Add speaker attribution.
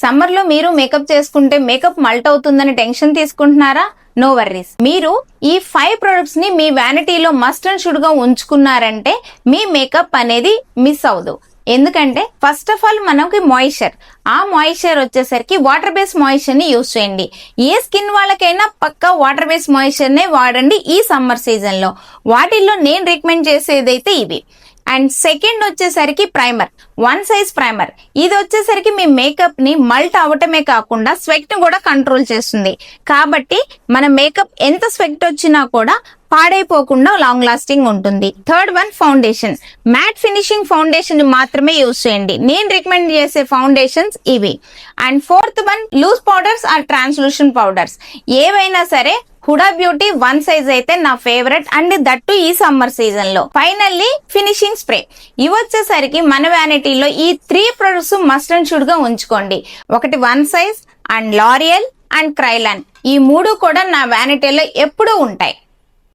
Speaker 1: Summer లో మీరు makeup చేసుకుంటే మేకప్ మల్ట్ అవుతుందని టెన్షన్ తీసుకుంటున్నారా? No worries. మీరు ఈ 5 ప్రొడక్ట్స్ ని మీ వ్యానిటీలో మస్ట్ అండ్ షుడ్ గా ఉంచుకున్నారంటే మీ మేకప్ అనేది మిస్ అవ్వదు. ఎందుకంటే ఫస్ట్ ఆఫ్ ఆల్ మనకి మాయిశ్చర్, ఆ మాయిశ్చర్ వచ్చేసరికి వాటర్ బేస్ మాయిశ్చర్ ని యూజ్ చేయండి. ఏ స్కిన్ వాళ్ళకైనా పక్కా వాటర్ బేస్ మాయిశ్చర్ నే వాడండి ఈ సమ్మర్ సీజన్ లో. వాటిల్లో నేను రికమెండ్ చేసేదైతే ఇవి. అండ్ సెకండ్ వచ్చేసరికి ప్రైమర్, 1 సైజ్ ప్రైమర్. ఇది వచ్చేసరికి మీ మేకప్ ని మల్ట్ అవటమే కాకుండా స్వెట్ ని కూడా కంట్రోల్ చేస్తుంది. కాబట్టి మన మేకప్ ఎంత స్వెట్ వచ్చినా కూడా పాడైపోకుండా లాంగ్ లాస్టింగ్ ఉంటుంది. Third one foundation, matte finishing foundation మాత్రమే యూజ్ చేయండి. నేను రికమెండ్ చేసే ఫౌండేషన్స్ ఇవి. And fourth one loose powders or translucent powders. ఏవైనా సరే హుడా బ్యూటీ 1 సైజ్ అయితే నా ఫేవరెట్, అండ్ దట్టు ఈ సమ్మర్ సీజన్ లో. Finally finishing spray. ఇవి వచ్చేసరికి మన వ్యానిటీలో ఈ 3 ప్రొడక్ట్స్ మస్ట్ అండ్ షుడ్ గా ఉంచుకోండి. ఒకటి 1 size and L'Oréal and Krylon. ఈ 3 కూడా నా వ్యానిటీలో ఎప్పుడూ ఉంటాయి.